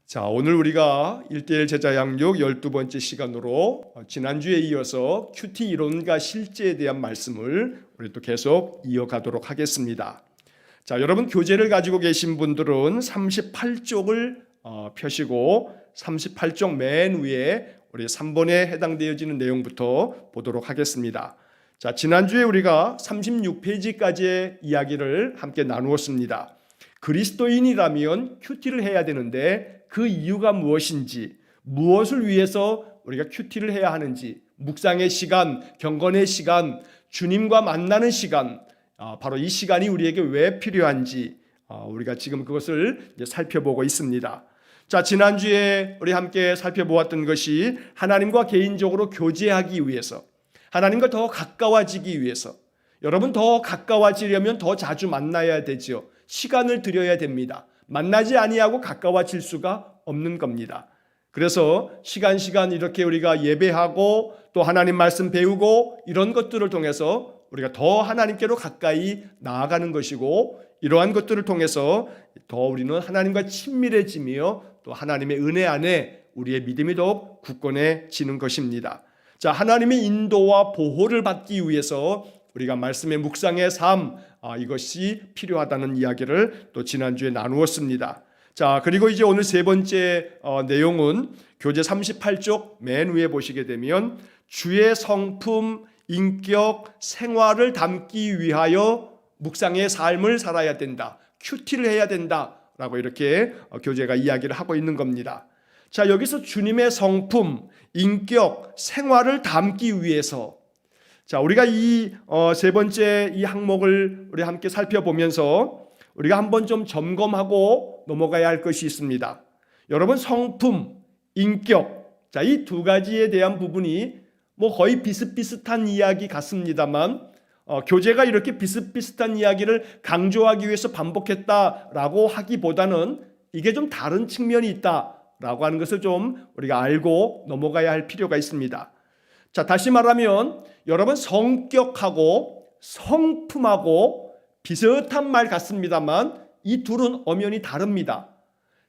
자, 오늘 우리가 1:1 제자 양육 12번째 시간으로 지난주에 이어서 큐티 이론과 실제에 대한 말씀을 우리 또 계속 이어가도록 하겠습니다. 자, 여러분 교재를 가지고 계신 분들은 38쪽을 펴시고 38쪽 맨 위에 우리 3번에 해당되어지는 내용부터 보도록 하겠습니다. 자, 지난주에 우리가 36페이지까지의 이야기를 함께 나누었습니다. 그리스도인이라면 큐티를 해야 되는데 그 이유가 무엇인지, 무엇을 위해서 우리가 큐티를 해야 하는지, 묵상의 시간, 경건의 시간, 주님과 만나는 시간, 바로 이 시간이 우리에게 왜 필요한지 우리가 지금 그것을 살펴보고 있습니다. 자, 지난주에 우리 함께 살펴보았던 것이 하나님과 개인적으로 교제하기 위해서, 하나님과 더 가까워지기 위해서, 여러분 더 가까워지려면 더 자주 만나야 되죠. 시간을 들여야 됩니다. 만나지 아니하고 가까워질 수가 없는 겁니다. 그래서 시간 이렇게 우리가 예배하고 또 하나님 말씀 배우고 이런 것들을 통해서 우리가 더 하나님께로 가까이 나아가는 것이고, 이러한 것들을 통해서 더 우리는 하나님과 친밀해지며 또 하나님의 은혜 안에 우리의 믿음이 더욱 굳건해지는 것입니다. 자, 하나님의 인도와 보호를 받기 위해서 우리가 말씀의 묵상의 삶, 이것이 필요하다는 이야기를 또 지난주에 나누었습니다. 자, 그리고 이제 오늘 세 번째 내용은 교재 38쪽 맨 위에 보시게 되면 주의 성품, 인격, 생활을 담기 위하여 묵상의 삶을 살아야 된다, 큐티를 해야 된다라고 이렇게 교재가 이야기를 하고 있는 겁니다. 자, 여기서 주님의 성품, 인격, 생활을 담기 위해서, 자, 우리가 이 세 번째 이 항목을 우리 함께 살펴보면서 우리가 한번 좀 점검하고 넘어가야 할 것이 있습니다. 여러분, 성품, 인격, 자, 이 두 가지에 대한 부분이 뭐 거의 비슷비슷한 이야기 같습니다만 교재가 이렇게 비슷비슷한 이야기를 강조하기 위해서 반복했다라고 하기보다는 이게 좀 다른 측면이 있다라고 하는 것을 좀 우리가 알고 넘어가야 할 필요가 있습니다. 자, 다시 말하면 여러분, 성격하고 성품하고 비슷한 말 같습니다만 이 둘은 엄연히 다릅니다.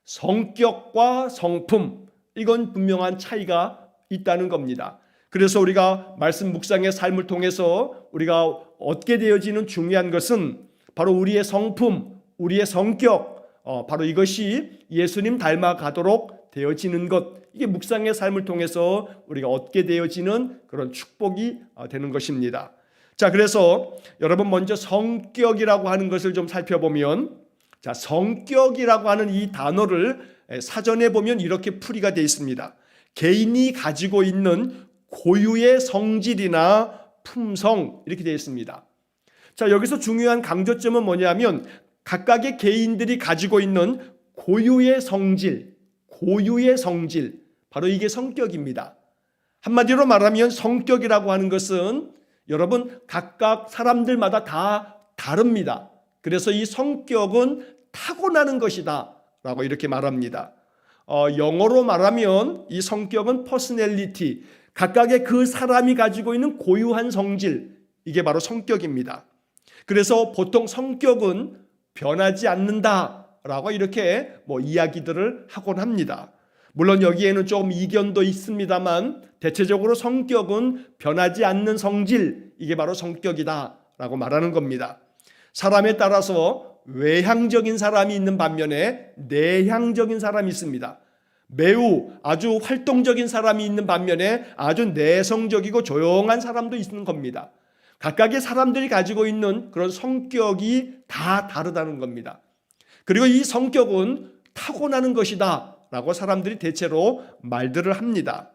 성격과 성품, 이건 분명한 차이가 있다는 겁니다. 그래서 우리가 말씀 묵상의 삶을 통해서 우리가 얻게 되어지는 중요한 것은 바로 우리의 성품, 우리의 성격, 바로 이것이 예수님 닮아가도록 되어지는 것, 이게 묵상의 삶을 통해서 우리가 얻게 되어지는 그런 축복이 되는 것입니다. 자, 그래서 여러분 먼저 성격이라고 하는 것을 좀 살펴보면, 자, 성격이라고 하는 이 단어를 사전에 보면 이렇게 풀이가 되어 있습니다. 개인이 가지고 있는 고유의 성질이나 품성, 이렇게 되어 있습니다. 자, 여기서 중요한 강조점은 뭐냐면 각각의 개인들이 가지고 있는 고유의 성질, 바로 이게 성격입니다. 한마디로 말하면 성격이라고 하는 것은 여러분 각각 사람들마다 다 다릅니다. 그래서 이 성격은 타고나는 것이다 라고 이렇게 말합니다. 영어로 말하면 이 성격은 personality, 각각의 그 사람이 가지고 있는 고유한 성질, 이게 바로 성격입니다. 그래서 보통 성격은 변하지 않는다라고 이렇게 이야기들을 하곤 합니다. 물론 여기에는 조금 이견도 있습니다만 대체적으로 성격은 변하지 않는 성질, 이게 바로 성격이다라고 말하는 겁니다. 사람에 따라서 외향적인 사람이 있는 반면에 내향적인 사람이 있습니다. 매우 아주 활동적인 사람이 있는 반면에 아주 내성적이고 조용한 사람도 있는 겁니다. 각각의 사람들이 가지고 있는 그런 성격이 다 다르다는 겁니다. 그리고 이 성격은 타고나는 것이다 라고 사람들이 대체로 말들을 합니다.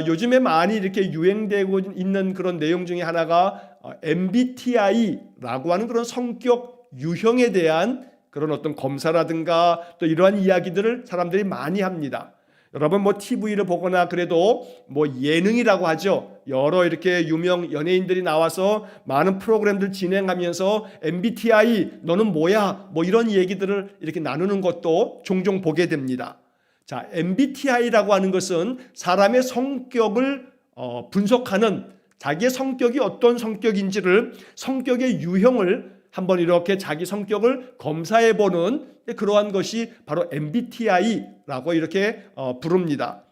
요즘에 많이 이렇게 유행되고 있는 그런 내용 중에 하나가 MBTI라고 하는 그런 성격 유형에 대한 그런 어떤 검사라든가 또 이러한 이야기들을 사람들이 많이 합니다. 여러분 TV를 보거나 그래도 예능이라고 하죠. 여러 이렇게 유명 연예인들이 나와서 많은 프로그램들 진행하면서 MBTI 너는 뭐야? 이런 얘기들을 이렇게 나누는 것도 종종 보게 됩니다. 자, MBTI라고 하는 것은 사람의 성격을 분석하는, 자기의 성격이 어떤 성격인지를, 성격의 유형을 한번 이렇게 자기 성격을 검사해보는 그러한 것이 바로 MBTI라고 이렇게 부릅니다.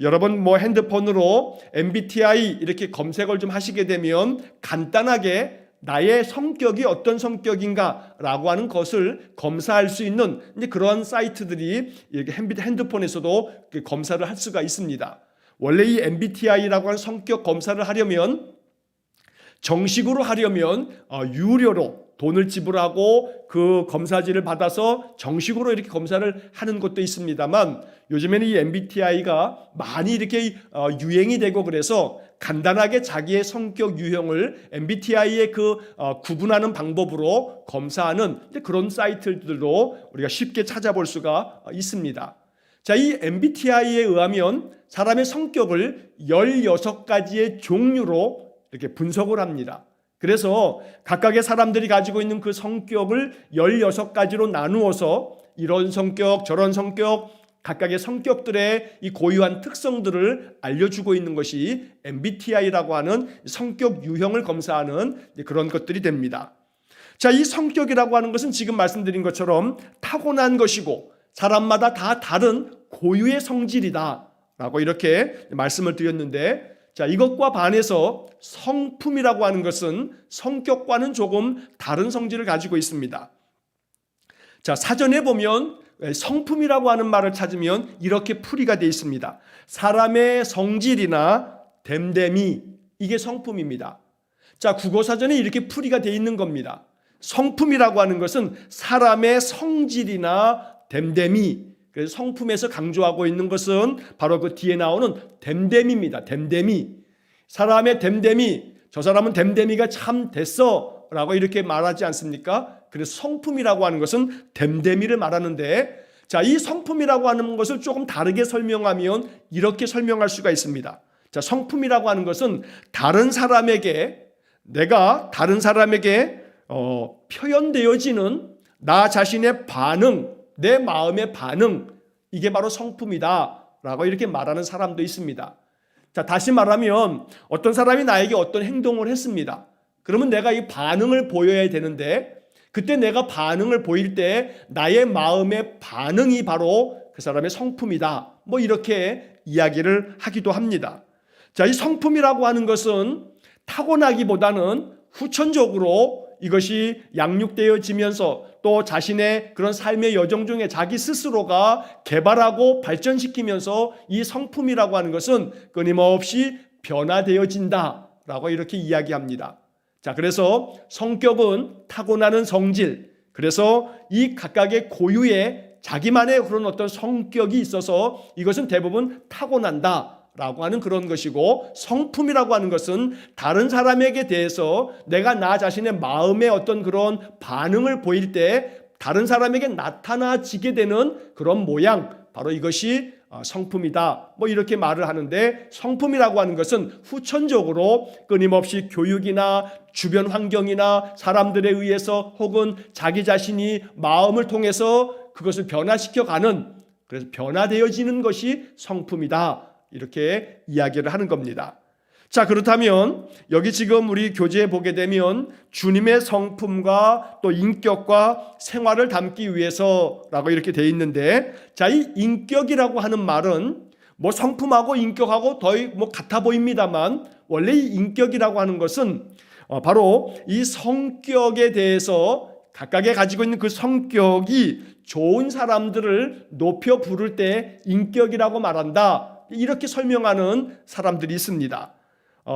여러분 뭐 핸드폰으로 MBTI 이렇게 검색을 좀 하시게 되면 간단하게 나의 성격이 어떤 성격인가라고 하는 것을 검사할 수 있는 그런 사이트들이 이렇게 핸드폰에서도 검사를 할 수가 있습니다. 원래 이 MBTI라고 하는 성격 검사를 하려면 정식으로 하려면 유료로 돈을 지불하고 그 검사지를 받아서 정식으로 이렇게 검사를 하는 것도 있습니다만 요즘에는 이 MBTI가 많이 이렇게 유행이 되고 그래서 간단하게 자기의 성격 유형을 MBTI의 그 구분하는 방법으로 검사하는 그런 사이트들도 우리가 쉽게 찾아볼 수가 있습니다. 자, 이 MBTI에 의하면 사람의 성격을 16가지의 종류로 이렇게 분석을 합니다. 그래서 각각의 사람들이 가지고 있는 그 성격을 16가지로 나누어서 이런 성격, 저런 성격, 각각의 성격들의 이 고유한 특성들을 알려주고 있는 것이 MBTI라고 하는 성격 유형을 검사하는 그런 것들이 됩니다. 자, 이 성격이라고 하는 것은 지금 말씀드린 것처럼 타고난 것이고 사람마다 다 다른 고유의 성질이다 라고 이렇게 말씀을 드렸는데, 자, 이것과 반해서 성품이라고 하는 것은 성격과는 조금 다른 성질을 가지고 있습니다. 자, 사전에 보면 성품이라고 하는 말을 찾으면 이렇게 풀이가 되어 있습니다. 사람의 성질이나 됨됨이, 이게 성품입니다. 자, 국어사전에 이렇게 풀이가 되어 있는 겁니다. 성품이라고 하는 것은 사람의 성질이나 됨됨이, 그래서 성품에서 강조하고 있는 것은 바로 그 뒤에 나오는 됨됨입니다. 됨됨이. 사람의 됨됨이, 저 사람은 됨됨이가 참 됐어 라고 이렇게 말하지 않습니까? 그래서 성품이라고 하는 것은 됨됨이를 말하는데, 자, 이 성품이라고 하는 것을 조금 다르게 설명하면 이렇게 설명할 수가 있습니다. 자, 성품이라고 하는 것은 다른 사람에게, 내가 다른 사람에게 표현되어지는 나 자신의 반응, 내 마음의 반응, 이게 바로 성품이다 라고 이렇게 말하는 사람도 있습니다. 자, 다시 말하면 어떤 사람이 나에게 어떤 행동을 했습니다. 그러면 내가 이 반응을 보여야 되는데, 그때 내가 반응을 보일 때 나의 마음의 반응이 바로 그 사람의 성품이다, 뭐 이렇게 이야기를 하기도 합니다. 자, 이 성품이라고 하는 것은 타고나기보다는 후천적으로 이것이 양육되어지면서 또 자신의 그런 삶의 여정 중에 자기 스스로가 개발하고 발전시키면서 이 성품이라고 하는 것은 끊임없이 변화되어진다라고 이렇게 이야기합니다. 자, 그래서 성격은 타고나는 성질, 그래서 이 각각의 고유의 자기만의 그런 어떤 성격이 있어서 이것은 대부분 타고난다 라고 하는 그런 것이고, 성품이라고 하는 것은 다른 사람에게 대해서 내가 나 자신의 마음의 어떤 그런 반응을 보일 때 다른 사람에게 나타나지게 되는 그런 모양, 바로 이것이 성품이다, 뭐 이렇게 말을 하는데, 성품이라고 하는 것은 후천적으로 끊임없이 교육이나 주변 환경이나 사람들에 의해서 혹은 자기 자신이 마음을 통해서 그것을 변화시켜가는, 그래서 변화되어지는 것이 성품이다, 이렇게 이야기를 하는 겁니다. 자, 그렇다면 여기 지금 우리 교재에 보게 되면 주님의 성품과 또 인격과 생활을 담기 위해서라고 이렇게 되어 있는데, 자, 이 인격이라고 하는 말은 뭐 성품하고 인격하고 거의 뭐 같아 보입니다만, 원래 이 인격이라고 하는 것은 바로 이 성격에 대해서 각각의 가지고 있는 그 성격이 좋은 사람들을 높여 부를 때 인격이라고 말한다, 이렇게 설명하는 사람들이 있습니다.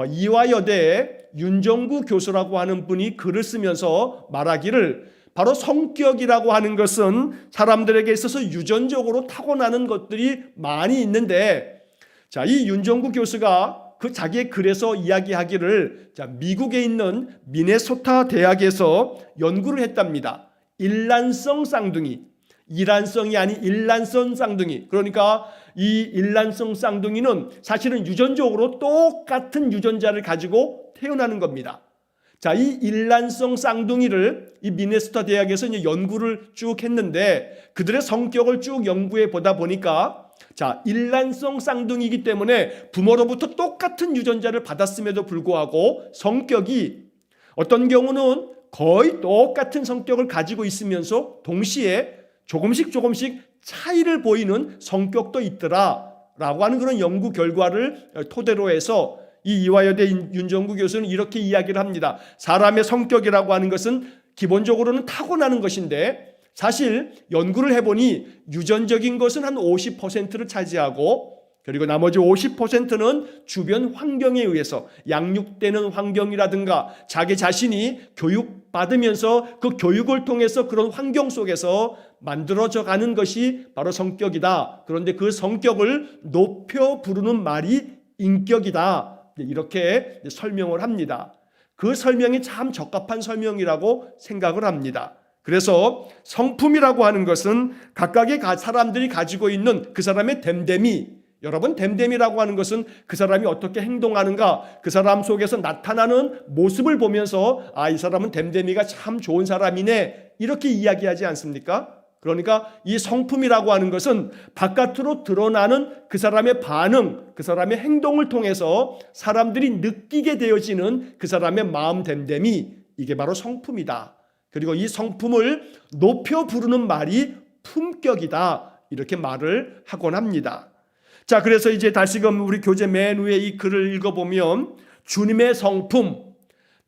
이화여대의 윤정구 교수라고 하는 분이 글을 쓰면서 말하기를, 바로 성격이라고 하는 것은 사람들에게 있어서 유전적으로 타고나는 것들이 많이 있는데, 자, 이 윤정구 교수가 그 자기의 글에서 이야기하기를, 자, 미국에 있는 미네소타 대학에서 연구를 했답니다. 일란성 쌍둥이, 이란성이 아닌 일란성 쌍둥이, 그러니까 이 일란성 쌍둥이는 사실은 유전적으로 똑같은 유전자를 가지고 태어나는 겁니다. 자, 이 일란성 쌍둥이를 이 미네소타 대학에서 이제 연구를 쭉 했는데, 그들의 성격을 쭉 연구해 보다 보니까, 자, 일란성 쌍둥이이기 때문에 부모로부터 똑같은 유전자를 받았음에도 불구하고 성격이 어떤 경우는 거의 똑같은 성격을 가지고 있으면서 동시에 조금씩 차이를 보이는 성격도 있더라라고 하는 그런 연구 결과를 토대로 해서 이 이화여대 윤정구 교수는 이렇게 이야기를 합니다. 사람의 성격이라고 하는 것은 기본적으로는 타고나는 것인데 사실 연구를 해보니 유전적인 것은 한 50%를 차지하고 그리고 나머지 50%는 주변 환경에 의해서 양육되는 환경이라든가 자기 자신이 교육받으면서 그 교육을 통해서 그런 환경 속에서 만들어져 가는 것이 바로 성격이다. 그런데 그 성격을 높여 부르는 말이 인격이다. 이렇게 설명을 합니다. 그 설명이 참 적합한 설명이라고 생각을 합니다. 그래서 성품이라고 하는 것은 각각의 사람들이 가지고 있는 그 사람의 됨됨이, 여러분 됨됨이라고 하는 것은 그 사람이 어떻게 행동하는가, 그 사람 속에서 나타나는 모습을 보면서 이 사람은 됨됨이가 참 좋은 사람이네 이렇게 이야기하지 않습니까? 그러니까 이 성품이라고 하는 것은 바깥으로 드러나는 그 사람의 반응, 그 사람의 행동을 통해서 사람들이 느끼게 되어지는 그 사람의 마음 됨됨이, 이게 바로 성품이다. 그리고 이 성품을 높여 부르는 말이 품격이다. 이렇게 말을 하곤 합니다. 자, 그래서 이제 다시금 우리 교재 맨 위에 이 글을 읽어보면 주님의 성품,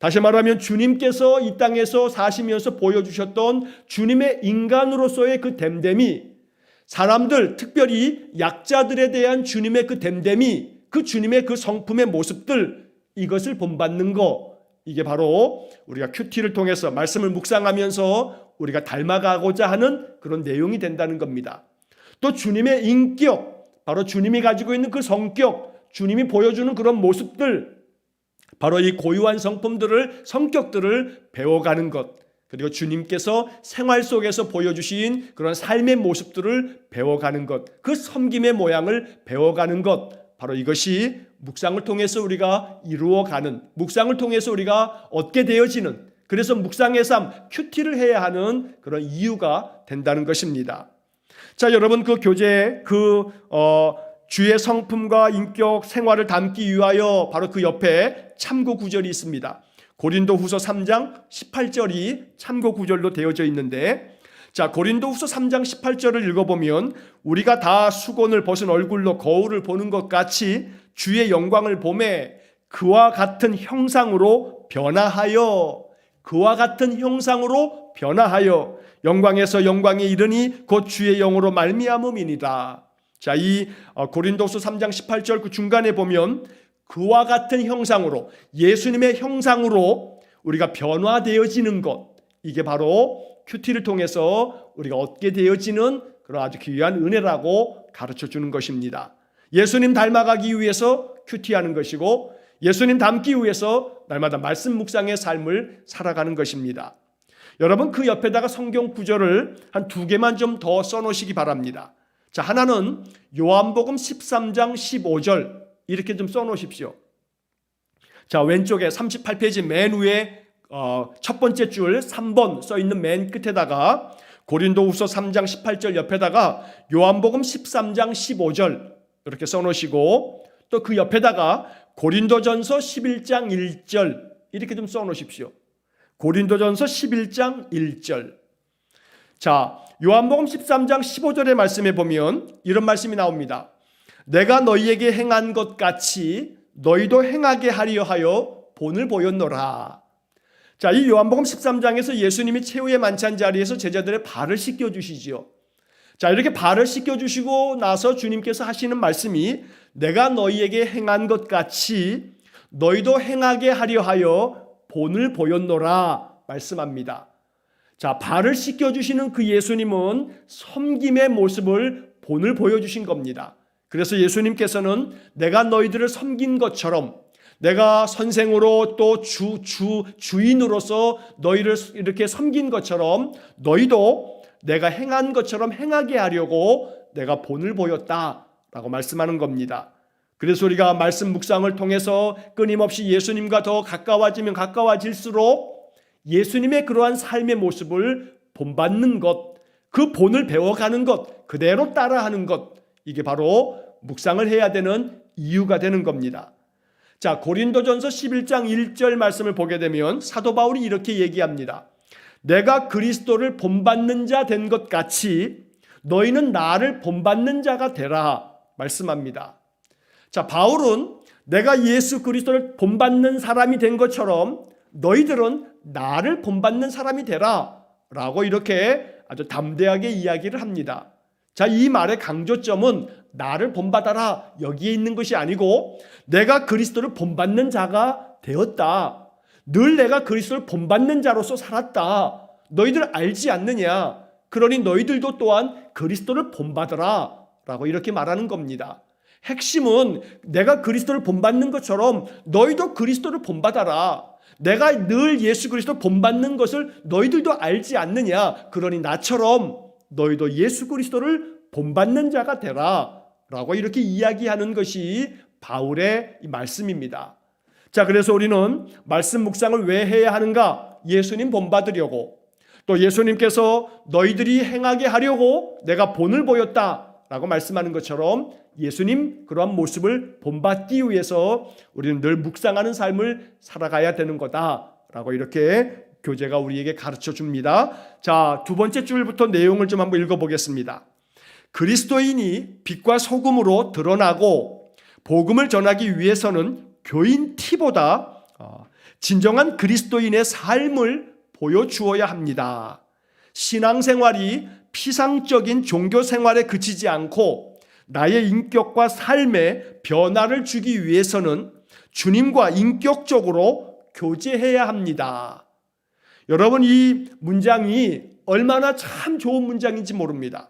다시 말하면 주님께서 이 땅에서 사시면서 보여주셨던 주님의 인간으로서의 그 됨됨이, 사람들 특별히 약자들에 대한 주님의 그 됨됨이, 그 주님의 그 성품의 모습들, 이것을 본받는 것, 이게 바로 우리가 큐티를 통해서 말씀을 묵상하면서 우리가 닮아가고자 하는 그런 내용이 된다는 겁니다. 또 주님의 인격, 바로 주님이 가지고 있는 그 성격, 주님이 보여주는 그런 모습들, 바로 이 고유한 성격들을 배워가는 것, 그리고 주님께서 생활 속에서 보여주신 그런 삶의 모습들을 배워가는 것, 그 섬김의 모양을 배워가는 것, 바로 이것이 묵상을 통해서 우리가 이루어가는, 묵상을 통해서 우리가 얻게 되어지는, 그래서 묵상의 삶, 큐티를 해야 하는 그런 이유가 된다는 것입니다. 자, 여러분 그 교재에 주의 성품과 인격 생활을 담기 위하여 바로 그 옆에 참고 구절이 있습니다. 고린도후서 3장 18절이 참고 구절로 되어져 있는데, 자, 고린도후서 3장 18절을 읽어보면 우리가 다 수건을 벗은 얼굴로 거울을 보는 것 같이 주의 영광을 보매 그와 같은 형상으로 변화하여, 그와 같은 형상으로 변화하여 영광에서 영광에 이르니 곧 주의 영으로 말미암음이니라. 자, 이 고린도서 3장 18절 그 중간에 보면 그와 같은 형상으로, 예수님의 형상으로 우리가 변화되어지는 것, 이게 바로 큐티를 통해서 우리가 얻게 되어지는 그런 아주 귀한 은혜라고 가르쳐 주는 것입니다. 예수님 닮아가기 위해서 큐티하는 것이고 예수님 닮기 위해서 날마다 말씀 묵상의 삶을 살아가는 것입니다. 여러분 그 옆에다가 성경 구절을 한 두 개만 좀 더 써놓으시기 바랍니다. 자, 하나는 요한복음 13장 15절 이렇게 좀 써놓으십시오. 자, 왼쪽에 38페이지 맨 위에 첫 번째 줄 3번 써있는 맨 끝에다가 고린도후서 3장 18절 옆에다가 요한복음 13장 15절 이렇게 써놓으시고 또 그 옆에다가 고린도전서 11장 1절 이렇게 좀 써놓으십시오. 고린도전서 11장 1절. 자, 요한복음 13장 15절의 말씀에 보면 이런 말씀이 나옵니다. 내가 너희에게 행한 것 같이 너희도 행하게 하려 하여 본을 보였노라. 자, 이 요한복음 13장에서 예수님이 최후의 만찬 자리에서 제자들의 발을 씻겨주시지요. 자, 이렇게 발을 씻겨주시고 나서 주님께서 하시는 말씀이 내가 너희에게 행한 것 같이 너희도 행하게 하려 하여 본을 보였노라 말씀합니다. 자, 발을 씻겨주시는 그 예수님은 섬김의 모습을 본을 보여주신 겁니다. 그래서 예수님께서는 내가 너희들을 섬긴 것처럼, 내가 선생으로 또 주인으로서 너희를 이렇게 섬긴 것처럼 너희도 내가 행한 것처럼 행하게 하려고 내가 본을 보였다라고 말씀하는 겁니다. 그래서 우리가 말씀 묵상을 통해서 끊임없이 예수님과 더 가까워지면 가까워질수록 예수님의 그러한 삶의 모습을 본받는 것, 그 본을 배워가는 것, 그대로 따라하는 것, 이게 바로 묵상을 해야 되는 이유가 되는 겁니다. 자, 고린도전서 11장 1절 말씀을 보게 되면 사도 바울이 이렇게 얘기합니다. 내가 그리스도를 본받는 자 된 것 같이 너희는 나를 본받는 자가 되라 말씀합니다. 자, 바울은 내가 예수 그리스도를 본받는 사람이 된 것처럼 너희들은 나를 본받는 사람이 되라 라고 이렇게 아주 담대하게 이야기를 합니다. 자, 이 말의 강조점은 나를 본받아라 여기에 있는 것이 아니고 내가 그리스도를 본받는 자가 되었다. 늘 내가 그리스도를 본받는 자로서 살았다. 너희들 알지 않느냐? 그러니 너희들도 또한 그리스도를 본받아라 라고 이렇게 말하는 겁니다. 핵심은 내가 그리스도를 본받는 것처럼 너희도 그리스도를 본받아라. 내가 늘 예수 그리스도를 본받는 것을 너희들도 알지 않느냐? 그러니 나처럼 너희도 예수 그리스도를 본받는 자가 되라 라고 이렇게 이야기하는 것이 바울의 이 말씀입니다. 자, 그래서 우리는 말씀 묵상을 왜 해야 하는가? 예수님 본받으려고, 또 예수님께서 너희들이 행하게 하려고 내가 본을 보였다라고 말씀하는 것처럼 예수님 그러한 모습을 본받기 위해서 우리는 늘 묵상하는 삶을 살아가야 되는 거다라고 이렇게 교재가 우리에게 가르쳐 줍니다. 자, 두 번째 줄부터 내용을 좀 한번 읽어보겠습니다. 그리스도인이 빛과 소금으로 드러나고 복음을 전하기 위해서는 교인 티보다 진정한 그리스도인의 삶을 보여주어야 합니다. 신앙생활이 피상적인 종교생활에 그치지 않고 나의 인격과 삶에 변화를 주기 위해서는 주님과 인격적으로 교제해야 합니다. 여러분, 이 문장이 얼마나 참 좋은 문장인지 모릅니다.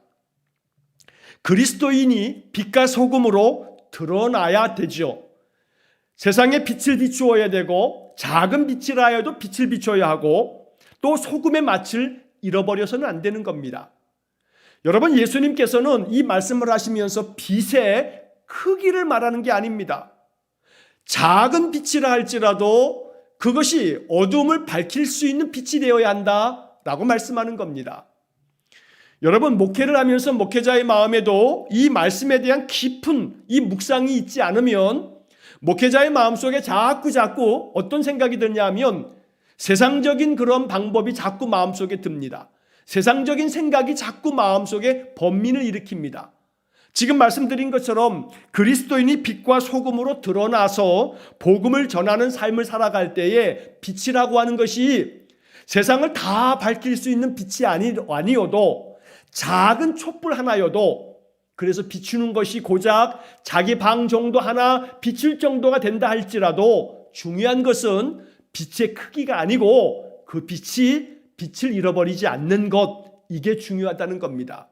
그리스도인이 빛과 소금으로 드러나야 되죠. 세상에 빛을 비추어야 되고 작은 빛이라 해도 빛을 비춰야 하고 또 소금의 맛을 잃어버려서는 안 되는 겁니다. 여러분, 예수님께서는 이 말씀을 하시면서 빛의 크기를 말하는 게 아닙니다. 작은 빛이라 할지라도 그것이 어둠을 밝힐 수 있는 빛이 되어야 한다라고 말씀하는 겁니다. 여러분, 목회를 하면서 목회자의 마음에도 이 말씀에 대한 깊은 이 묵상이 있지 않으면 목회자의 마음속에 자꾸 어떤 생각이 드냐 하면 세상적인 그런 방법이 자꾸 마음속에 듭니다. 세상적인 생각이 자꾸 마음속에 번민을 일으킵니다. 지금 말씀드린 것처럼 그리스도인이 빛과 소금으로 드러나서 복음을 전하는 삶을 살아갈 때에 빛이라고 하는 것이 세상을 다 밝힐 수 있는 빛이 아니어도 작은 촛불 하나여도 그래서 비추는 것이 고작 자기 방 정도 하나 비출 정도가 된다 할지라도 중요한 것은 빛의 크기가 아니고 그 빛이 빛을 잃어버리지 않는 것, 이게 중요하다는 겁니다.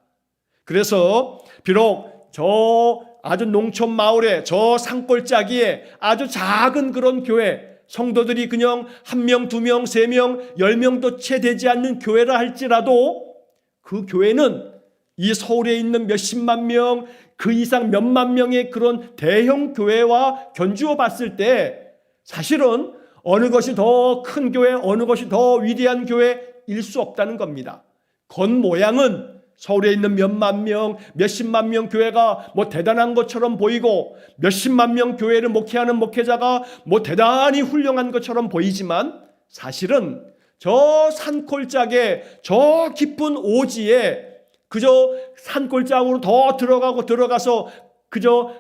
그래서 비록 저 아주 농촌 마을에 저 산골짜기에 아주 작은 그런 교회, 성도들이 그냥 1명, 2명, 3명, 10명도 채 되지 않는 교회라 할지라도 그 교회는 이 서울에 있는 몇십만 명, 그 이상 몇만 명의 그런 대형 교회와 견주어 봤을 때 사실은 어느 것이 더 큰 교회, 어느 것이 더 위대한 교회일 수 없다는 겁니다. 겉모양은 서울에 있는 몇만 명, 몇십만 명 교회가 뭐 대단한 것처럼 보이고 몇십만 명 교회를 목회하는 목회자가 뭐 대단히 훌륭한 것처럼 보이지만 사실은 저 산골짜기에 저 깊은 오지에 그저 산골짜기로 더 들어가서 그저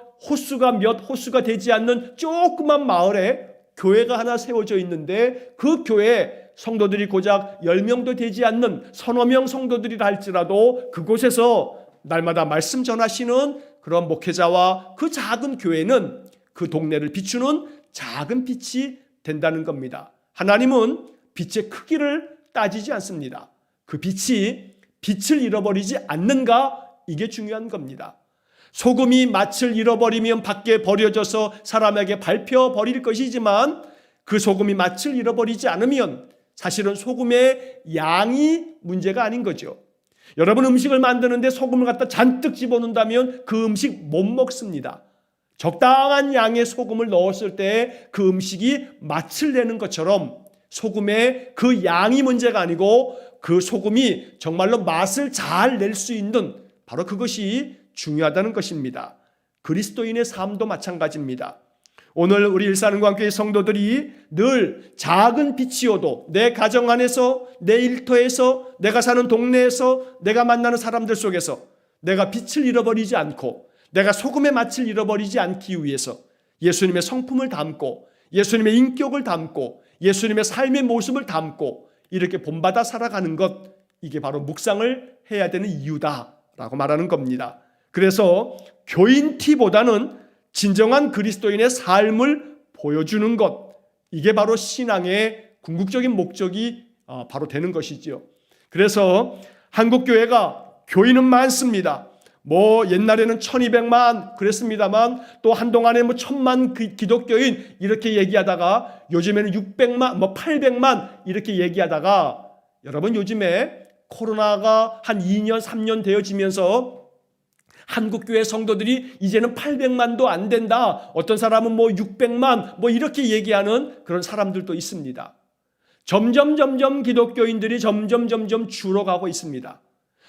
몇 호수가 되지 않는 조그만 마을에 교회가 하나 세워져 있는데 그 교회에 성도들이 고작 10명도 되지 않는 서너 명 성도들이라 할지라도 그곳에서 날마다 말씀 전하시는 그런 목회자와 그 작은 교회는 그 동네를 비추는 작은 빛이 된다는 겁니다. 하나님은 빛의 크기를 따지지 않습니다. 그 빛이 빛을 잃어버리지 않는가, 이게 중요한 겁니다. 소금이 맛을 잃어버리면 밖에 버려져서 사람에게 밟혀버릴 것이지만 그 소금이 맛을 잃어버리지 않으면 사실은 소금의 양이 문제가 아닌 거죠. 여러분, 음식을 만드는데 소금을 갖다 잔뜩 집어넣는다면 그 음식 못 먹습니다. 적당한 양의 소금을 넣었을 때 그 음식이 맛을 내는 것처럼 소금의 그 양이 문제가 아니고 그 소금이 정말로 맛을 잘 낼 수 있는 바로 그것이 중요하다는 것입니다. 그리스도인의 삶도 마찬가지입니다. 오늘 우리 일산광교회 성도들이 늘 작은 빛이어도 내 가정 안에서, 내 일터에서, 내가 사는 동네에서, 내가 만나는 사람들 속에서 내가 빛을 잃어버리지 않고 내가 소금의 맛을 잃어버리지 않기 위해서 예수님의 성품을 담고 예수님의 인격을 담고 예수님의 삶의 모습을 담고 이렇게 본받아 살아가는 것, 이게 바로 묵상을 해야 되는 이유다라고 말하는 겁니다. 그래서 교인티보다는 진정한 그리스도인의 삶을 보여주는 것, 이게 바로 신앙의 궁극적인 목적이 바로 되는 것이지요. 그래서 한국교회가 교인은 많습니다. 옛날에는 1200만 그랬습니다만 또 한동안에 1000만 기독교인 이렇게 얘기하다가 요즘에는 600만 800만 이렇게 얘기하다가 여러분 요즘에 코로나가 한 2년 3년 되어지면서 한국교회 성도들이 이제는 800만도 안 된다, 어떤 사람은 600만 이렇게 얘기하는 그런 사람들도 있습니다. 점점 기독교인들이 점점 줄어가고 있습니다.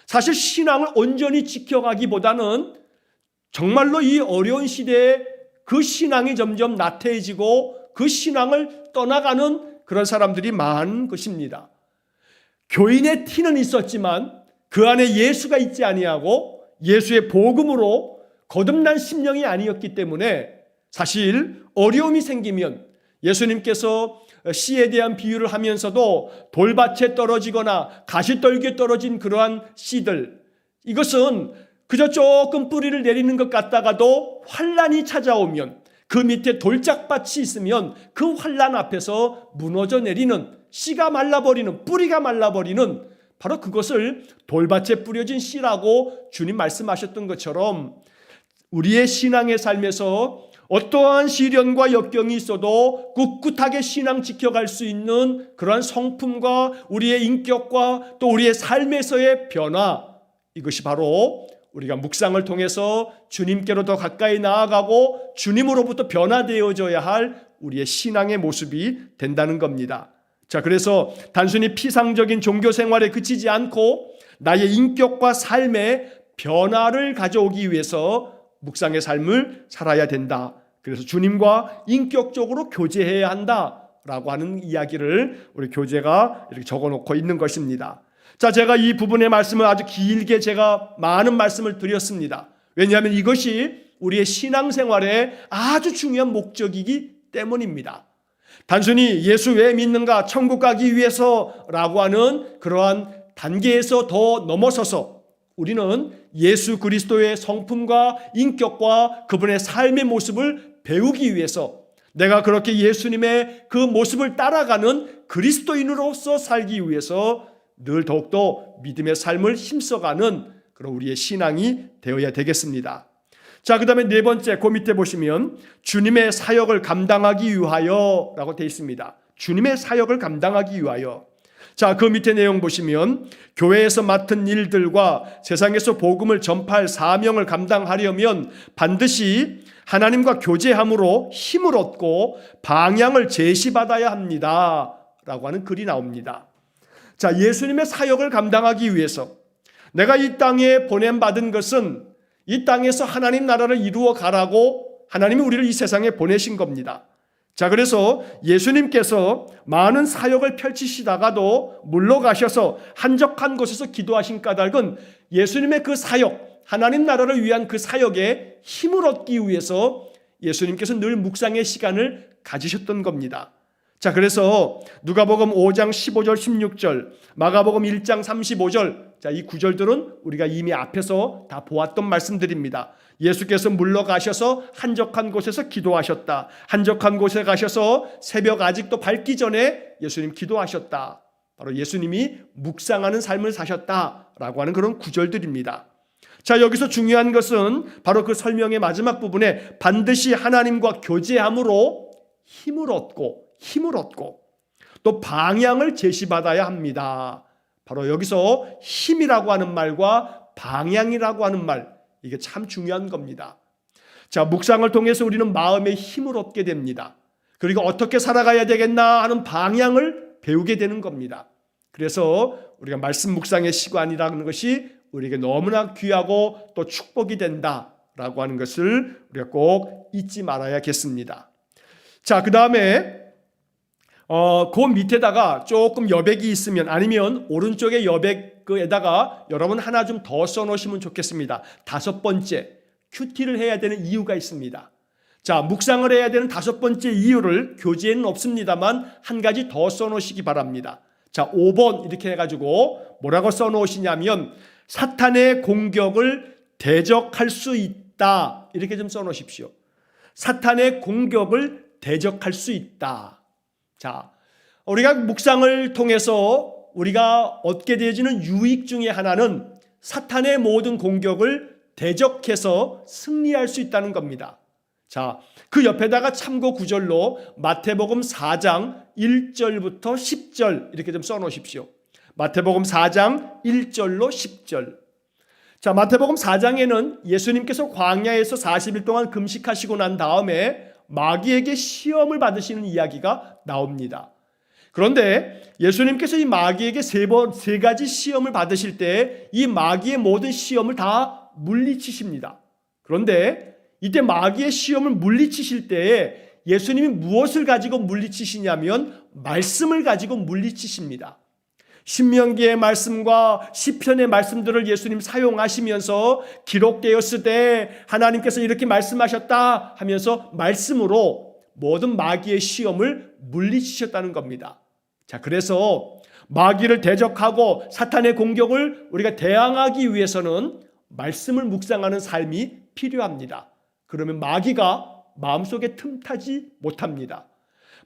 사실 신앙을 온전히 지켜가기보다는 정말로 이 어려운 시대에 그 신앙이 점점 나태해지고 그 신앙을 떠나가는 그런 사람들이 많은 것입니다. 교인의 티는 있었지만 그 안에 예수가 있지 아니하고 예수의 복음으로 거듭난 심령이 아니었기 때문에 사실 어려움이 생기면 예수님께서 씨에 대한 비유를 하면서도 돌밭에 떨어지거나 가시떨기에 떨어진 그러한 씨들, 이것은 그저 조금 뿌리를 내리는 것 같다가도 환란이 찾아오면 그 밑에 돌짝밭이 있으면 그 환란 앞에서 무너져 내리는, 씨가 말라버리는, 뿌리가 말라버리는, 바로 그것을 돌밭에 뿌려진 씨라고 주님 말씀하셨던 것처럼 우리의 신앙의 삶에서 어떠한 시련과 역경이 있어도 꿋꿋하게 신앙 지켜갈 수 있는 그러한 성품과 우리의 인격과 또 우리의 삶에서의 변화, 이것이 바로 우리가 묵상을 통해서 주님께로 더 가까이 나아가고 주님으로부터 변화되어져야 할 우리의 신앙의 모습이 된다는 겁니다. 자, 그래서 단순히 피상적인 종교 생활에 그치지 않고 나의 인격과 삶의 변화를 가져오기 위해서 묵상의 삶을 살아야 된다. 그래서 주님과 인격적으로 교제해야 한다라고 하는 이야기를 우리 교재가 이렇게 적어놓고 있는 것입니다. 자, 제가 이 부분의 말씀을 아주 길게 제가 많은 말씀을 드렸습니다. 왜냐하면 이것이 우리의 신앙생활의 아주 중요한 목적이기 때문입니다. 단순히 예수 왜 믿는가, 천국 가기 위해서라고 하는 그러한 단계에서 더 넘어서서 우리는 예수 그리스도의 성품과 인격과 그분의 삶의 모습을 배우기 위해서, 내가 그렇게 예수님의 그 모습을 따라가는 그리스도인으로서 살기 위해서 늘 더욱더 믿음의 삶을 힘써가는 그런 우리의 신앙이 되어야 되겠습니다. 자, 그 다음에 네 번째, 그 밑에 보시면 주님의 사역을 감당하기 위하여 라고 되어 있습니다. 주님의 사역을 감당하기 위하여. 자, 그 밑에 내용 보시면 교회에서 맡은 일들과 세상에서 복음을 전파할 사명을 감당하려면 반드시 하나님과 교제함으로 힘을 얻고 방향을 제시받아야 합니다 라고 하는 글이 나옵니다. 자, 예수님의 사역을 감당하기 위해서 내가 이 땅에 보냄받은 것은 이 땅에서 하나님 나라를 이루어 가라고 하나님이 우리를 이 세상에 보내신 겁니다. 자, 그래서 예수님께서 많은 사역을 펼치시다가도 물러가셔서 한적한 곳에서 기도하신 까닭은 예수님의 그 사역, 하나님 나라를 위한 그 사역에 힘을 얻기 위해서 예수님께서 늘 묵상의 시간을 가지셨던 겁니다. 자, 그래서 누가복음 5장 15절 16절, 마가복음 1장 35절, 자, 이 구절들은 우리가 이미 앞에서 다 보았던 말씀들입니다. 예수께서 물러가셔서 한적한 곳에서 기도하셨다. 한적한 곳에 가셔서 새벽 아직도 밝기 전에 예수님 기도하셨다. 바로 예수님이 묵상하는 삶을 사셨다라고 하는 그런 구절들입니다. 자, 여기서 중요한 것은 바로 그 설명의 마지막 부분에 반드시 하나님과 교제함으로 힘을 얻고 또 방향을 제시받아야 합니다. 바로 여기서 힘이라고 하는 말과 방향이라고 하는 말, 이게 참 중요한 겁니다. 자, 묵상을 통해서 우리는 마음의 힘을 얻게 됩니다. 그리고 어떻게 살아가야 되겠나 하는 방향을 배우게 되는 겁니다. 그래서 우리가 말씀 묵상의 시간이라는 것이 우리에게 너무나 귀하고 또 축복이 된다라고 하는 것을 우리가 꼭 잊지 말아야겠습니다. 자, 그 다음에 그 밑에다가 조금 여백이 있으면, 아니면 오른쪽에 여백에다가 여러분 하나 좀 더 써놓으시면 좋겠습니다. 5번째, 큐티를 해야 되는 이유가 있습니다. 자, 묵상을 해야 되는 5번째 이유를 교재에는 없습니다만 한 가지 더 써놓으시기 바랍니다. 자, 5번 이렇게 해가지고 뭐라고 써놓으시냐면, 사탄의 공격을 대적할 수 있다, 이렇게 좀 써놓으십시오. 사탄의 공격을 대적할 수 있다. 자, 우리가 묵상을 통해서 우리가 얻게 되어지는 유익 중에 하나는 사탄의 모든 공격을 대적해서 승리할 수 있다는 겁니다. 자, 그 옆에다가 참고 구절로 마태복음 4장 1절부터 10절 이렇게 좀 써놓으십시오. 마태복음 4장 1절로 10절. 자, 마태복음 4장에는 예수님께서 광야에서 40일 동안 금식하시고 난 다음에 마귀에게 시험을 받으시는 이야기가 나옵니다. 그런데 예수님께서 이 마귀에게 세 가지 시험을 받으실 때 이 마귀의 모든 시험을 다 물리치십니다. 그런데 이때 마귀의 시험을 물리치실 때에 예수님이 무엇을 가지고 물리치시냐면 말씀을 가지고 물리치십니다. 신명기의 말씀과 시편의 말씀들을 예수님 사용하시면서 기록되었을 때 하나님께서 이렇게 말씀하셨다 하면서 말씀으로 모든 마귀의 시험을 물리치셨다는 겁니다. 자, 그래서 마귀를 대적하고 사탄의 공격을 우리가 대항하기 위해서는 말씀을 묵상하는 삶이 필요합니다. 그러면 마귀가 마음속에 틈타지 못합니다.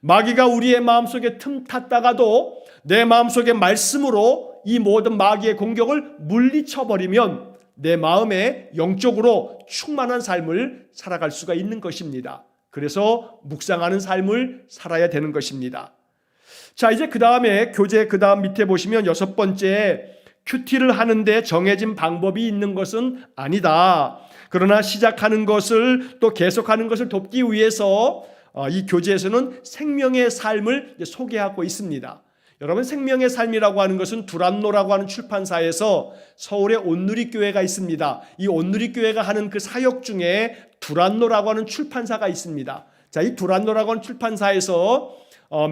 마귀가 우리의 마음속에 틈탔다가도 내 마음속의 말씀으로 이 모든 마귀의 공격을 물리쳐버리면 내 마음에 영적으로 충만한 삶을 살아갈 수가 있는 것입니다. 그래서 묵상하는 삶을 살아야 되는 것입니다. 자, 이제 그 다음에 교재 그 다음 밑에 보시면 6번째, 큐티를 하는데 정해진 방법이 있는 것은 아니다. 그러나 시작하는 것을 또 계속하는 것을 돕기 위해서 이 교재에서는 생명의 삶을 소개하고 있습니다. 여러분, 생명의 삶이라고 하는 것은 두란노라고 하는 출판사에서 서울에 온누리교회가 있습니다. 이 온누리교회가 하는 그 사역 중에 두란노라고 하는 출판사가 있습니다. 자, 이 두란노라고 하는 출판사에서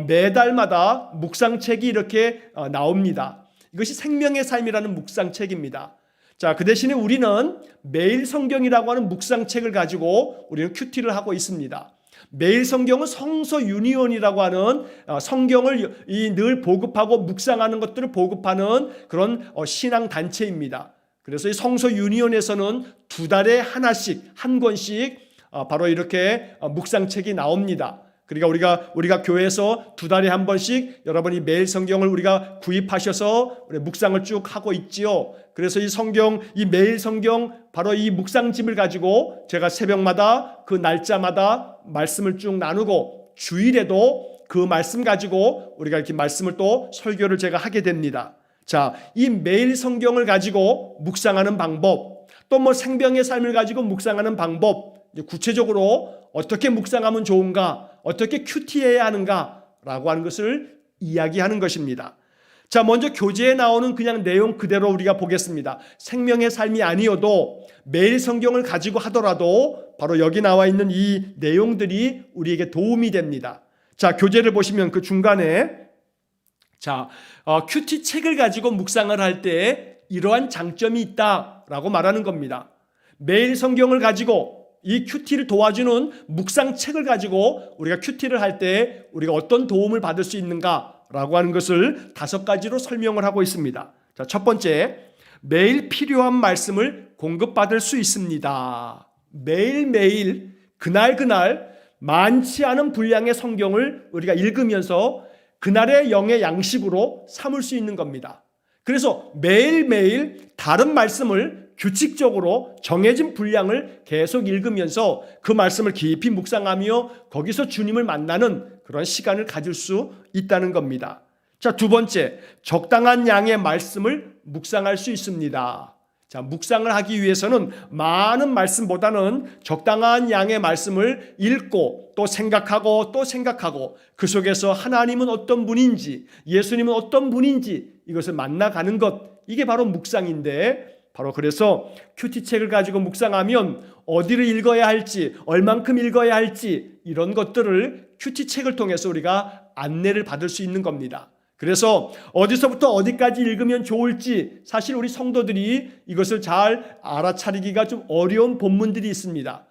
매달마다 묵상책이 이렇게 나옵니다. 이것이 생명의 삶이라는 묵상책입니다. 자, 그 대신에 우리는 매일 성경이라고 하는 묵상책을 가지고 우리는 큐티를 하고 있습니다. 매일 성경은 성서 유니온이라고 하는 성경을 늘 보급하고 묵상하는 것들을 보급하는 그런 신앙 단체입니다. 그래서 이 성서 유니온에서는 2달에 하나씩, 한 권씩 바로 이렇게 묵상책이 나옵니다. 그러니까 우리가 교회에서 2달에 한 번씩 여러분이 매일 성경을 우리가 구입하셔서 우리 묵상을 쭉 하고 있지요. 그래서 이 매일 성경 바로 이 묵상집을 가지고 제가 새벽마다 그 날짜마다 말씀을 쭉 나누고 주일에도 그 말씀 가지고 우리가 이렇게 말씀을 또 설교를 제가 하게 됩니다. 자, 이 매일 성경을 가지고 묵상하는 방법, 또 뭐 생명의 삶을 가지고 묵상하는 방법, 구체적으로 어떻게 묵상하면 좋은가, 어떻게 큐티해야 하는가라고 하는 것을 이야기하는 것입니다. 자, 먼저 교재에 나오는 그냥 내용 그대로 우리가 보겠습니다. 생명의 삶이 아니어도 매일 성경을 가지고 하더라도 바로 여기 나와 있는 이 내용들이 우리에게 도움이 됩니다. 자, 교재를 보시면 그 중간에 큐티 책을 가지고 묵상을 할 때 이러한 장점이 있다라고 말하는 겁니다. 매일 성경을 가지고 이 큐티를 도와주는 묵상책을 가지고 우리가 큐티를 할 때 우리가 어떤 도움을 받을 수 있는가라고 하는 것을 5가지로 설명을 하고 있습니다. 자, 첫 번째, 매일 필요한 말씀을 공급받을 수 있습니다. 매일매일 그날 많지 않은 분량의 성경을 우리가 읽으면서 그날의 영의 양식으로 삼을 수 있는 겁니다. 그래서 매일매일 다른 말씀을 규칙적으로 정해진 분량을 계속 읽으면서 그 말씀을 깊이 묵상하며 거기서 주님을 만나는 그런 시간을 가질 수 있다는 겁니다. 자, 2번째, 적당한 양의 말씀을 묵상할 수 있습니다. 자, 묵상을 하기 위해서는 많은 말씀보다는 적당한 양의 말씀을 읽고 또 생각하고 그 속에서 하나님은 어떤 분인지, 예수님은 어떤 분인지 이것을 만나가는 것, 이게 바로 묵상인데, 바로 그래서 큐티책을 가지고 묵상하면 어디를 읽어야 할지, 얼만큼 읽어야 할지 이런 것들을 큐티 책을 통해서 우리가 안내를 받을 수 있는 겁니다. 그래서 어디서부터 어디까지 읽으면 좋을지 사실 우리 성도들이 이것을 잘 알아차리기가 좀 어려운 본문들이 있습니다.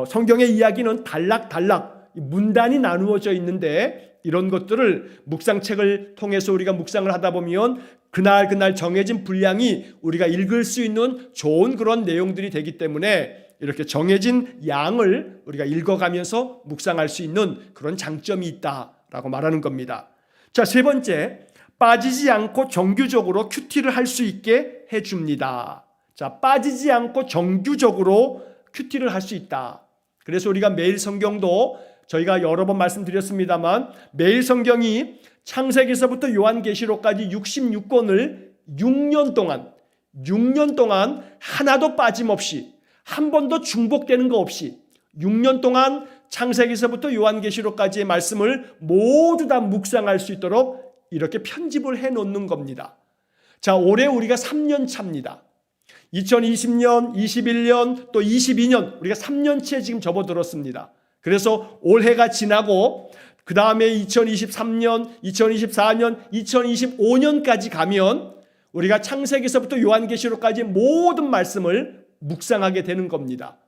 성경의 이야기는 단락단락 문단이 나누어져 있는데 이런 것들을 묵상책을 통해서 우리가 묵상을 하다 보면 그날 정해진 분량이 우리가 읽을 수 있는 좋은 그런 내용들이 되기 때문에 이렇게 정해진 양을 우리가 읽어가면서 묵상할 수 있는 그런 장점이 있다라고 말하는 겁니다. 자, 세 번째, 빠지지 않고 정규적으로 큐티를 할 수 있게 해줍니다. 자, 빠지지 않고 정규적으로 큐티를 할 수 있다. 그래서 우리가 매일 성경도 저희가 여러 번 말씀드렸습니다만 매일 성경이 창세기서부터 요한계시록까지 66권을 6년 동안 하나도 빠짐없이 한 번도 중복되는 거 없이 6년 동안 창세기서부터 요한계시록까지의 말씀을 모두 다 묵상할 수 있도록 이렇게 편집을 해놓는 겁니다. 자, 올해 우리가 3년 차입니다. 2020년, 21년, 또 22년 우리가 3년치에 지금 접어들었습니다. 그래서 올해가 지나고 그 다음에 2023년, 2024년, 2025년까지 가면 우리가 창세기서부터 요한계시록까지 모든 말씀을 묵상하게 되는 겁니다.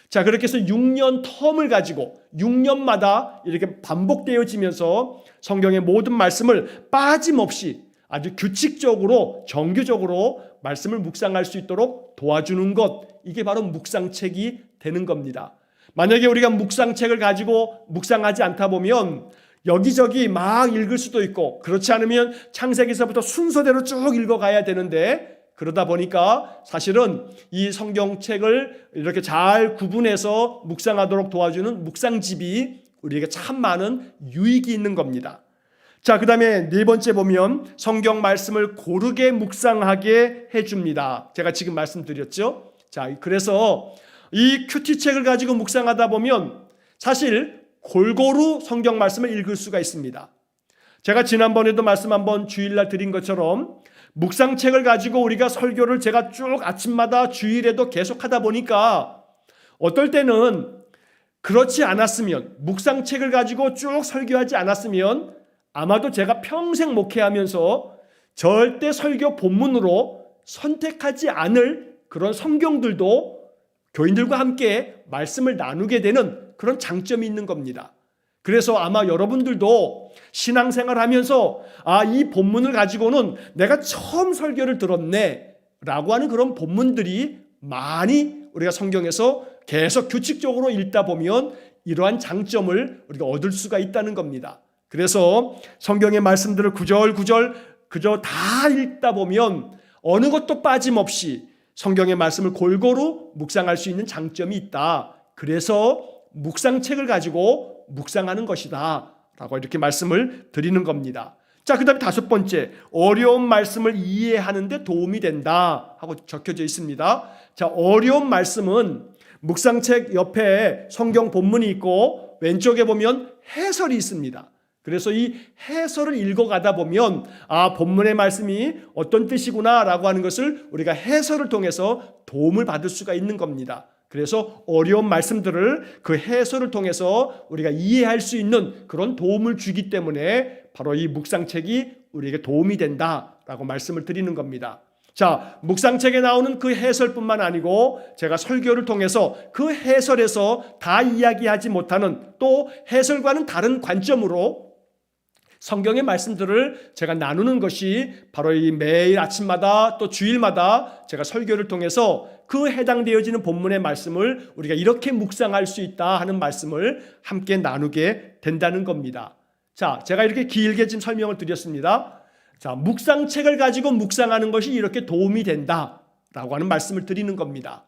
자, 그렇게 해서 6년 텀을 가지고 6년마다 이렇게 반복되어지면서 성경의 모든 말씀을 빠짐없이 아주 규칙적으로 정규적으로 말씀을 묵상할 수 있도록 도와주는 것, 이게 바로 묵상책이 되는 겁니다. 만약에 우리가 묵상책을 가지고 묵상하지 않다 보면 여기저기 막 읽을 수도 있고 그렇지 않으면 창세기서부터 순서대로 쭉 읽어가야 되는데 그러다 보니까 사실은 이 성경책을 이렇게 잘 구분해서 묵상하도록 도와주는 묵상집이 우리에게 참 많은 유익이 있는 겁니다. 자, 그 다음에 네 번째 보면 성경 말씀을 고르게 묵상하게 해줍니다. 제가 지금 말씀드렸죠. 자, 그래서 이 큐티책을 가지고 묵상하다 보면 사실 골고루 성경 말씀을 읽을 수가 있습니다. 제가 지난번에도 말씀 한번 주일날 드린 것처럼 묵상책을 가지고 우리가 설교를 제가 쭉 아침마다 주일에도 계속하다 보니까 어떨 때는 그렇지 않았으면 묵상책을 가지고 쭉 설교하지 않았으면 아마도 제가 평생 목회하면서 절대 설교 본문으로 선택하지 않을 그런 성경들도 교인들과 함께 말씀을 나누게 되는 그런 장점이 있는 겁니다. 그래서 아마 여러분들도 신앙생활 하면서 이 본문을 가지고는 내가 처음 설교를 들었네 라고 하는 그런 본문들이 많이 우리가 성경에서 계속 규칙적으로 읽다 보면 이러한 장점을 우리가 얻을 수가 있다는 겁니다. 그래서 성경의 말씀들을 구절구절 그저 다 읽다 보면 어느 것도 빠짐없이 성경의 말씀을 골고루 묵상할 수 있는 장점이 있다. 그래서 묵상책을 가지고 묵상하는 것이다 라고 이렇게 말씀을 드리는 겁니다. 자, 그 다음에 다섯 번째, 어려운 말씀을 이해하는 데 도움이 된다 하고 적혀져 있습니다. 자, 어려운 말씀은 묵상책 옆에 성경 본문이 있고 왼쪽에 보면 해설이 있습니다. 그래서 이 해설을 읽어가다 보면 본문의 말씀이 어떤 뜻이구나 라고 하는 것을 우리가 해설을 통해서 도움을 받을 수가 있는 겁니다. 그래서 어려운 말씀들을 그 해설을 통해서 우리가 이해할 수 있는 그런 도움을 주기 때문에 바로 이 묵상책이 우리에게 도움이 된다라고 말씀을 드리는 겁니다. 자, 묵상책에 나오는 그 해설뿐만 아니고 제가 설교를 통해서 그 해설에서 다 이야기하지 못하는 또 해설과는 다른 관점으로 성경의 말씀들을 제가 나누는 것이 바로 이 매일 아침마다 또 주일마다 제가 설교를 통해서 그 해당되어지는 본문의 말씀을 우리가 이렇게 묵상할 수 있다 하는 말씀을 함께 나누게 된다는 겁니다. 자, 제가 이렇게 길게 지금 설명을 드렸습니다. 자, 묵상책을 가지고 묵상하는 것이 이렇게 도움이 된다라고 하는 말씀을 드리는 겁니다.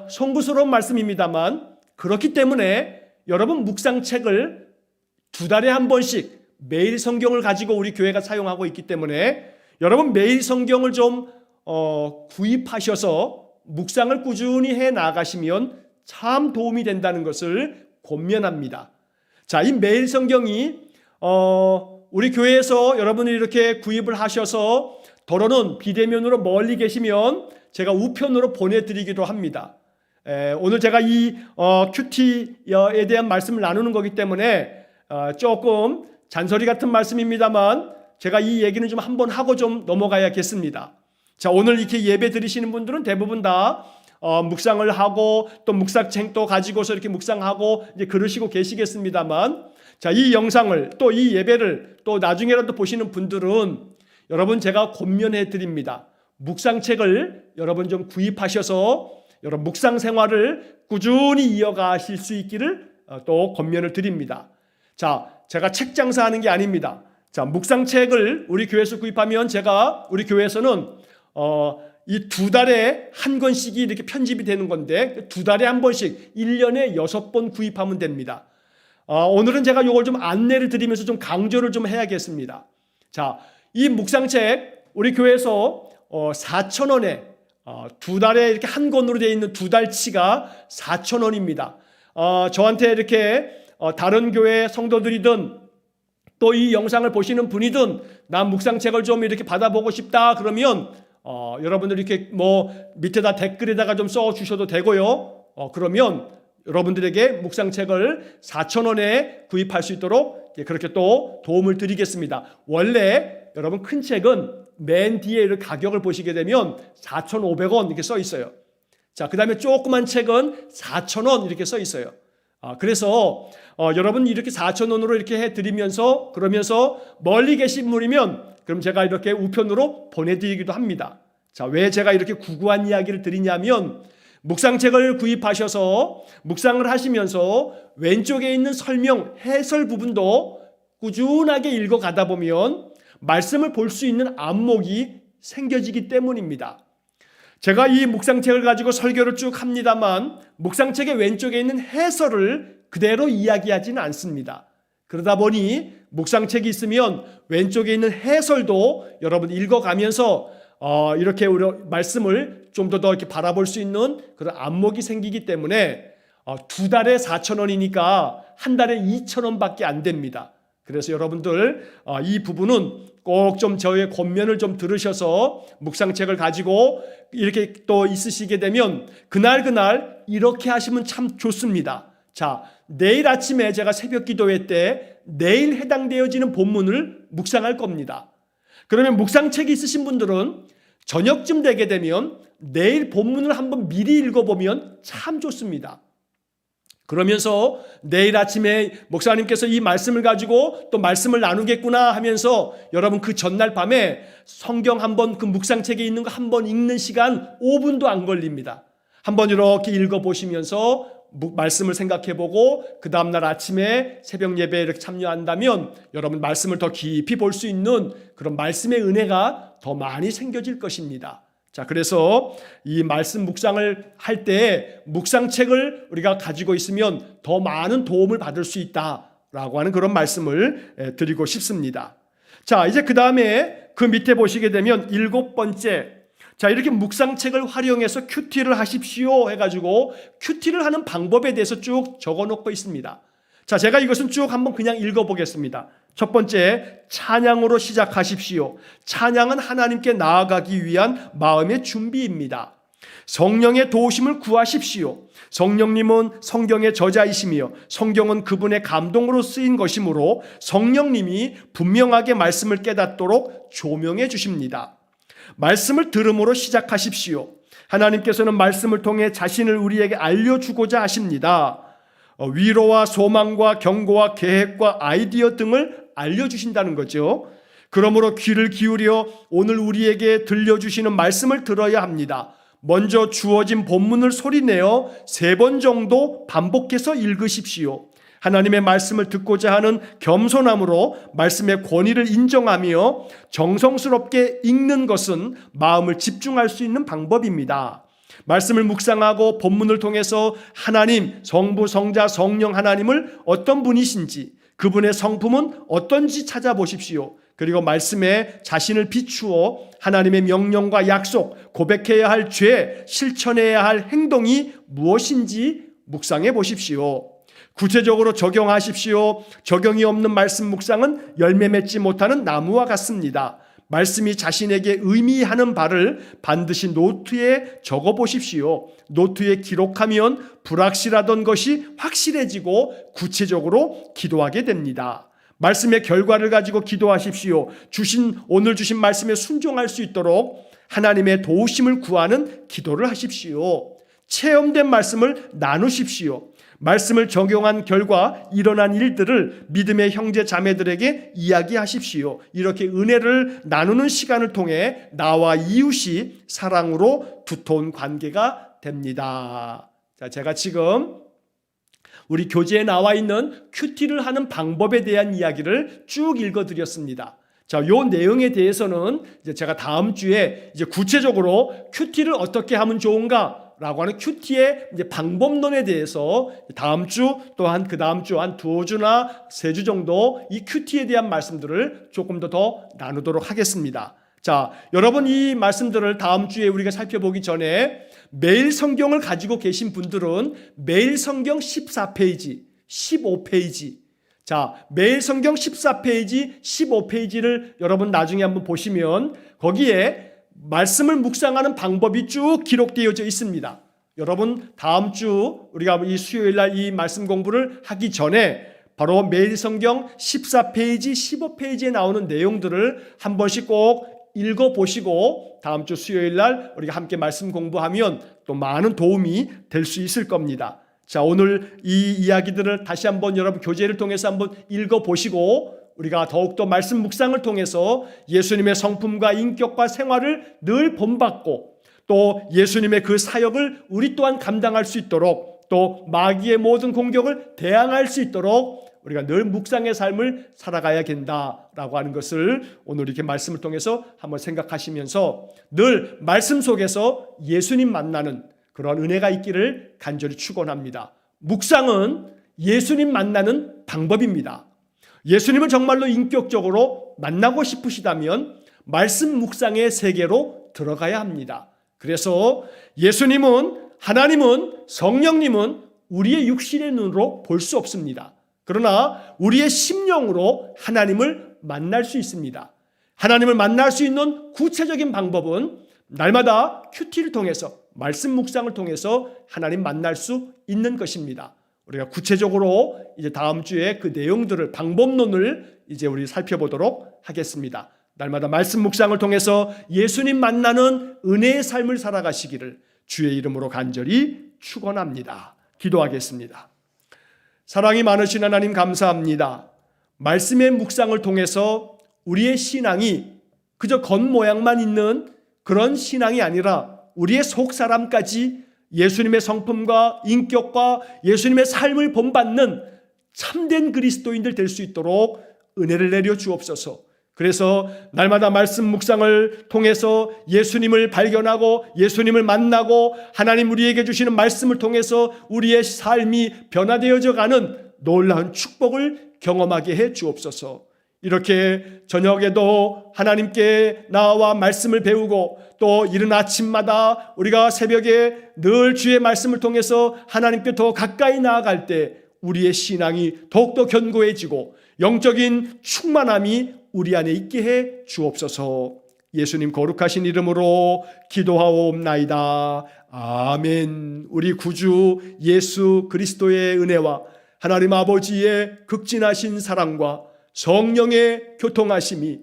송구스러운 말씀입니다만 그렇기 때문에 여러분 묵상책을 2달에 한 번씩 매일 성경을 가지고 우리 교회가 사용하고 있기 때문에 여러분 매일 성경을 좀 구입하셔서 묵상을 꾸준히 해 나가시면 참 도움이 된다는 것을 권면합니다. 자, 이 매일 성경이 우리 교회에서 여러분이 이렇게 구입을 하셔서 더러는 비대면으로 멀리 계시면 제가 우편으로 보내드리기도 합니다. 오늘 제가 이 큐티에 대한 말씀을 나누는 거기 때문에 조금 잔소리 같은 말씀입니다만 제가 이 얘기는 좀 한번 하고 좀 넘어가야겠습니다. 자, 오늘 이렇게 예배 드리시는 분들은 대부분 다 묵상을 하고 또 묵상책도 가지고서 이렇게 묵상하고 이제 그러시고 계시겠습니다만, 자, 이 영상을 또 이 예배를 또 나중에라도 보시는 분들은 여러분 제가 권면해 드립니다. 묵상책을 여러분 좀 구입하셔서 여러분 묵상 생활을 꾸준히 이어가실 수 있기를 또 권면을 드립니다. 자, 제가 책 장사하는 게 아닙니다. 자, 묵상책을 우리 교회에서 구입하면 제가 우리 교회에서는 이 2달에 한 권씩이 이렇게 편집이 되는 건데 2달에 한 번씩 1년에 6번 구입하면 됩니다. 오늘은 제가 이걸 좀 안내를 드리면서 좀 강조를 좀 해야겠습니다. 자, 이 묵상책 우리 교회에서 4,000원에 2달에 이렇게 한 권으로 되어 있는 2달치가 4,000원입니다. 저한테 이렇게 다른 교회 성도들이든 또 이 영상을 보시는 분이든 난 묵상책을 좀 이렇게 받아보고 싶다 그러면 여러분들 이렇게 뭐 밑에다 댓글에다가 좀 써주셔도 되고요. 그러면 여러분들에게 묵상책을 4,000원에 구입할 수 있도록 그렇게 또 도움을 드리겠습니다. 원래 여러분 큰 책은 맨 뒤에 이렇게 가격을 보시게 되면 4,500원 이렇게 써 있어요. 자, 그 다음에 조그만 책은 4,000원 이렇게 써 있어요. 그래서 여러분 이렇게 4,000원으로 이렇게 해드리면서 그러면서 멀리 계신 분이면 그럼 제가 이렇게 우편으로 보내드리기도 합니다. 자, 왜 제가 이렇게 구구한 이야기를 드리냐면 묵상책을 구입하셔서 묵상을 하시면서 왼쪽에 있는 설명, 해설 부분도 꾸준하게 읽어가다 보면 말씀을 볼 수 있는 안목이 생겨지기 때문입니다. 제가 이 묵상책을 가지고 설교를 쭉 합니다만 묵상책의 왼쪽에 있는 해설을 그대로 이야기하지는 않습니다. 그러다 보니 묵상책이 있으면 왼쪽에 있는 해설도 여러분 읽어가면서 이렇게 우리 말씀을 좀 더 이렇게 바라볼 수 있는 그런 안목이 생기기 때문에 2달에 4,000원이니까 한 달에 2,000원밖에 안 됩니다. 그래서 여러분들 이 부분은 꼭 좀 저의 권면을 좀 들으셔서 묵상책을 가지고 이렇게 또 있으시게 되면 그날 이렇게 하시면 참 좋습니다. 자, 내일 아침에 제가 새벽 기도회 때 내일 해당되어지는 본문을 묵상할 겁니다. 그러면 묵상책이 있으신 분들은 저녁쯤 되게 되면 내일 본문을 한번 미리 읽어보면 참 좋습니다. 그러면서 내일 아침에 목사님께서 이 말씀을 가지고 또 말씀을 나누겠구나 하면서 여러분 그 전날 밤에 성경 한번 그 묵상책에 있는 거 한번 읽는 시간 5분도 안 걸립니다. 한번 이렇게 읽어보시면서 말씀을 생각해보고 그 다음날 아침에 새벽 예배에 이렇게 참여한다면 여러분 말씀을 더 깊이 볼 수 있는 그런 말씀의 은혜가 더 많이 생겨질 것입니다. 자, 그래서 이 말씀 묵상을 할 때 묵상책을 우리가 가지고 있으면 더 많은 도움을 받을 수 있다라고 하는 그런 말씀을 드리고 싶습니다. 자, 이제 그 다음에 그 밑에 보시게 되면 7번째, 자, 이렇게 묵상책을 활용해서 큐티를 하십시오 해가지고 큐티를 하는 방법에 대해서 쭉 적어놓고 있습니다. 자, 제가 이것은 쭉 한번 그냥 읽어보겠습니다. 첫 번째, 찬양으로 시작하십시오. 찬양은 하나님께 나아가기 위한 마음의 준비입니다. 성령의 도우심을 구하십시오. 성령님은 성경의 저자이시며 성경은 그분의 감동으로 쓰인 것이므로 성령님이 분명하게 말씀을 깨닫도록 조명해 주십니다. 말씀을 들음으로 시작하십시오. 하나님께서는 말씀을 통해 자신을 우리에게 알려주고자 하십니다. 위로와 소망과 경고와 계획과 아이디어 등을 알려주신다는 거죠. 그러므로 귀를 기울여 오늘 우리에게 들려주시는 말씀을 들어야 합니다. 먼저 주어진 본문을 소리내어 3번 정도 반복해서 읽으십시오. 하나님의 말씀을 듣고자 하는 겸손함으로 말씀의 권위를 인정하며 정성스럽게 읽는 것은 마음을 집중할 수 있는 방법입니다. 말씀을 묵상하고 본문을 통해서 하나님, 성부, 성자, 성령 하나님을 어떤 분이신지 그분의 성품은 어떤지 찾아보십시오. 그리고 말씀에 자신을 비추어 하나님의 명령과 약속, 고백해야 할 죄, 실천해야 할 행동이 무엇인지 묵상해 보십시오. 구체적으로 적용하십시오. 적용이 없는 말씀 묵상은 열매 맺지 못하는 나무와 같습니다. 말씀이 자신에게 의미하는 바를 반드시 노트에 적어 보십시오. 노트에 기록하면 불확실하던 것이 확실해지고 구체적으로 기도하게 됩니다. 말씀의 결과를 가지고 기도하십시오. 오늘 주신 말씀에 순종할 수 있도록 하나님의 도우심을 구하는 기도를 하십시오. 체험된 말씀을 나누십시오. 말씀을 적용한 결과 일어난 일들을 믿음의 형제 자매들에게 이야기하십시오. 이렇게 은혜를 나누는 시간을 통해 나와 이웃이 사랑으로 두터운 관계가 됩니다. 자, 제가 지금 우리 교재에 나와 있는 큐티를 하는 방법에 대한 이야기를 쭉 읽어드렸습니다. 자, 요 내용에 대해서는 이제 제가 다음 주에 이제 구체적으로 큐티를 어떻게 하면 좋은가 라고 하는 큐티의 이제 방법론에 대해서 다음 주 또한 그 다음 주 한 2주나 3주 정도 이 큐티에 대한 말씀들을 조금 더 나누도록 하겠습니다. 자, 여러분 이 말씀들을 다음 주에 우리가 살펴보기 전에 매일 성경을 가지고 계신 분들은 매일 성경 14페이지, 15페이지 자, 매일 성경 14페이지, 15페이지를 여러분 나중에 한번 보시면 거기에 말씀을 묵상하는 방법이 쭉 기록되어져 있습니다. 여러분 다음 주 우리가 이 수요일 날 이 말씀 공부를 하기 전에 바로 매일 성경 14페이지, 15페이지에 나오는 내용들을 한 번씩 꼭 읽어보시고 다음 주 수요일 날 우리가 함께 말씀 공부하면 또 많은 도움이 될 수 있을 겁니다. 자, 오늘 이 이야기들을 다시 한번 여러분 교재를 통해서 한번 읽어보시고 우리가 더욱더 말씀 묵상을 통해서 예수님의 성품과 인격과 생활을 늘 본받고 또 예수님의 그 사역을 우리 또한 감당할 수 있도록 또 마귀의 모든 공격을 대항할 수 있도록 우리가 늘 묵상의 삶을 살아가야 된다라고 하는 것을 오늘 이렇게 말씀을 통해서 한번 생각하시면서 늘 말씀 속에서 예수님 만나는 그런 은혜가 있기를 간절히 축원합니다. 묵상은 예수님 만나는 방법입니다. 예수님을 정말로 인격적으로 만나고 싶으시다면 말씀 묵상의 세계로 들어가야 합니다. 그래서 예수님은, 하나님은, 성령님은 우리의 육신의 눈으로 볼 수 없습니다. 그러나 우리의 심령으로 하나님을 만날 수 있습니다. 하나님을 만날 수 있는 구체적인 방법은 날마다 큐티를 통해서 말씀 묵상을 통해서 하나님 만날 수 있는 것입니다. 우리가 구체적으로 이제 다음 주에 그 내용들을 방법론을 이제 우리 살펴보도록 하겠습니다. 날마다 말씀 묵상을 통해서 예수님 만나는 은혜의 삶을 살아가시기를 주의 이름으로 간절히 축원합니다. 기도하겠습니다. 사랑이 많으신 하나님 감사합니다. 말씀의 묵상을 통해서 우리의 신앙이 그저 겉모양만 있는 그런 신앙이 아니라 우리의 속사람까지 예수님의 성품과 인격과 예수님의 삶을 본받는 참된 그리스도인들 될 수 있도록 은혜를 내려 주옵소서. 그래서 날마다 말씀 묵상을 통해서 예수님을 발견하고 예수님을 만나고 하나님 우리에게 주시는 말씀을 통해서 우리의 삶이 변화되어져 가는 놀라운 축복을 경험하게 해 주옵소서. 이렇게 저녁에도 하나님께 나와 말씀을 배우고 또 이른 아침마다 우리가 새벽에 늘 주의 말씀을 통해서 하나님께 더 가까이 나아갈 때 우리의 신앙이 더욱더 견고해지고 영적인 충만함이 우리 안에 있게 해 주옵소서. 예수님 거룩하신 이름으로 기도하옵나이다. 아멘. 우리 구주 예수 그리스도의 은혜와 하나님 아버지의 극진하신 사랑과 성령의 교통하심이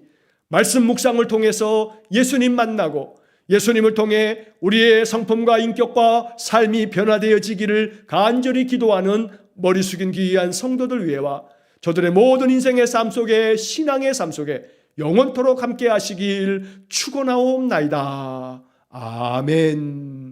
말씀 묵상을 통해서 예수님 만나고 예수님을 통해 우리의 성품과 인격과 삶이 변화되어지기를 간절히 기도하는 머리 숙인 귀한 성도들 위해와 저들의 모든 인생의 삶 속에 신앙의 삶 속에 영원토록 함께 하시길 축원하옵나이다. 아멘.